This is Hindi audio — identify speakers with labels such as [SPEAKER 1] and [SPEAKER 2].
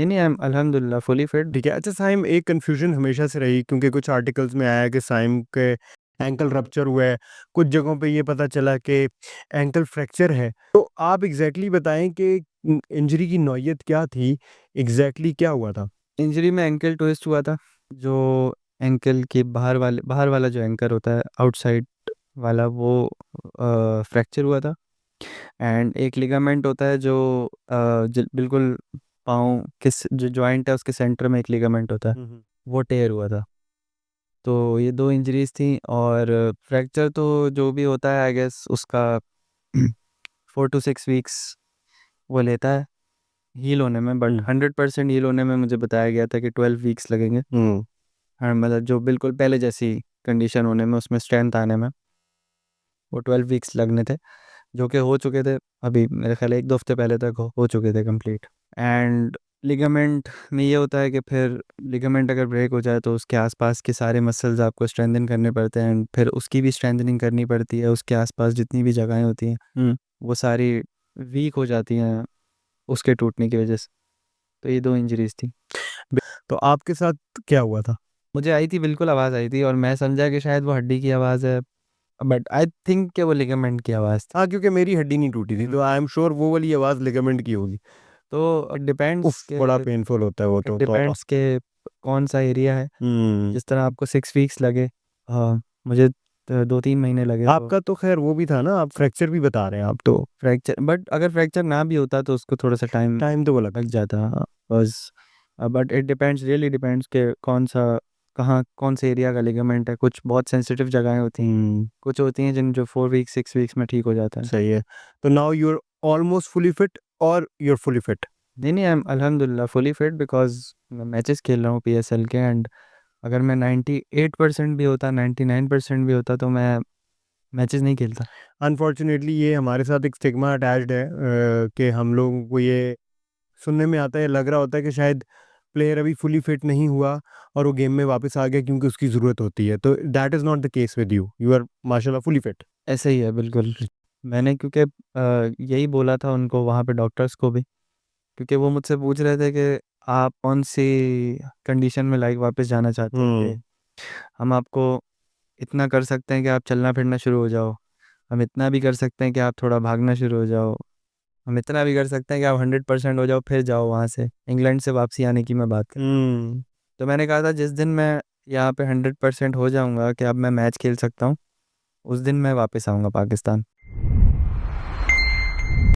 [SPEAKER 1] नहीं, आई एम अल्हम्दुलिल्लाह फुली फिट।
[SPEAKER 2] ठीक है। अच्छा साइम, एक कन्फ्यूजन हमेशा से रही, क्योंकि कुछ आर्टिकल्स में आया है कि साइम के एंकल रप्चर हुआ है, कुछ जगहों पे ये पता चला कि एंकल फ्रैक्चर है। तो आप एग्जैक्टली बताएं कि इंजरी की नौयत क्या थी, एग्जैक्टली क्या हुआ था?
[SPEAKER 1] इंजरी में एंकल ट्विस्ट हुआ था, जो एंकल के बाहर वाला जो एंकर होता है, आउटसाइड वाला, वो फ्रैक्चर हुआ था। एंड एक लिगामेंट होता है जो बिल्कुल पाँव के जो जॉइंट है उसके सेंटर में एक लिगामेंट होता है,
[SPEAKER 2] हम्म।
[SPEAKER 1] वो टेयर हुआ था। तो ये दो इंजरीज थी। और फ्रैक्चर तो जो भी होता है आई गेस उसका 4 to 6 वीक्स वो लेता है हील होने में, बट 100% हील होने में मुझे बताया गया था कि 12 वीक्स लगेंगे।
[SPEAKER 2] हम्म।
[SPEAKER 1] हाँ, मतलब जो बिल्कुल पहले जैसी कंडीशन होने में, उसमें स्ट्रेंथ आने में, वो 12 वीक्स लगने थे, जो कि हो चुके थे। अभी मेरे ख्याल 1-2 हफ्ते पहले तक हो चुके थे कंप्लीट। एंड लिगामेंट में ये होता है कि फिर लिगामेंट अगर ब्रेक हो जाए तो उसके आसपास के सारे मसल्स आपको स्ट्रेंथन करने पड़ते हैं, एंड फिर उसकी भी स्ट्रेंथनिंग करनी पड़ती है। उसके आसपास जितनी भी जगहें होती हैं वो सारी वीक हो जाती हैं उसके टूटने की वजह से। तो ये दो इंजरीज थी।
[SPEAKER 2] तो आपके साथ क्या हुआ था?
[SPEAKER 1] मुझे आई थी, बिल्कुल आवाज़ आई थी, और मैं समझा कि शायद वो हड्डी की आवाज़ है, बट आई थिंक कि वो लिगामेंट की आवाज़ थी।
[SPEAKER 2] हाँ, क्योंकि मेरी हड्डी नहीं टूटी थी, तो आई एम श्योर वो वाली आवाज़ लिगामेंट की होगी।
[SPEAKER 1] तो
[SPEAKER 2] उफ, बड़ा पेनफुल होता है वो
[SPEAKER 1] इट
[SPEAKER 2] तो तौबा।
[SPEAKER 1] डिपेंड्स के कौन सा एरिया है।
[SPEAKER 2] हम्म।
[SPEAKER 1] जिस तरह आपको 6 वीक्स लगे, हाँ, मुझे 2-3 महीने लगे। तो
[SPEAKER 2] आपका तो खैर वो भी था ना, आप फ्रैक्चर भी बता रहे हैं आप तो।
[SPEAKER 1] फ्रैक्चर, बट अगर फ्रैक्चर ना भी होता तो उसको थोड़ा सा टाइम
[SPEAKER 2] टाइम तो वो
[SPEAKER 1] लग
[SPEAKER 2] लगता।
[SPEAKER 1] जाता, बस। But it depends, really depends के कौन सा, कहाँ, कौन से एरिया का लिगामेंट है। कुछ बहुत सेंसिटिव जगहें होती हैं, कुछ होती हैं जिन जो 4 वीक्स 6 वीक्स में ठीक हो जाता है।
[SPEAKER 2] सही है। तो now you are almost fully fit, और यू आर फुली फिट?
[SPEAKER 1] नहीं, आई एम अल्हम्दुलिल्लाह फुली फिट, बिकॉज मैं मैचेस खेल रहा हूँ PSL के। एंड अगर मैं 98% भी होता, 99% भी होता, तो मैं मैचेस नहीं खेलता।
[SPEAKER 2] अनफॉर्चुनेटली ये हमारे साथ एक स्टिग्मा अटैच्ड है, कि हम लोगों को ये सुनने में आता है, लग रहा होता है कि शायद प्लेयर अभी फुली फिट नहीं हुआ और वो गेम में वापस आ गया क्योंकि उसकी ज़रूरत होती है। तो that is not the case with you, you are माशाल्लाह फुली फिट।
[SPEAKER 1] ऐसे ही है बिल्कुल। मैंने क्योंकि यही बोला था उनको, वहाँ पे डॉक्टर्स को भी, क्योंकि वो मुझसे पूछ रहे थे कि आप कौन सी कंडीशन में लाइक वापस जाना चाहते हैं, कि
[SPEAKER 2] हम्म।
[SPEAKER 1] हम आपको इतना कर सकते हैं कि आप चलना फिरना शुरू हो जाओ, हम इतना भी कर सकते हैं कि आप थोड़ा भागना शुरू हो जाओ, हम इतना भी कर सकते हैं कि आप 100% हो जाओ, फिर जाओ वहाँ से इंग्लैंड से वापसी आने की मैं बात कर।
[SPEAKER 2] हम्म।
[SPEAKER 1] तो मैंने कहा था जिस दिन मैं यहाँ पे 100% हो जाऊँगा कि अब मैं मैच खेल सकता हूँ, उस दिन मैं वापस आऊँगा पाकिस्तान।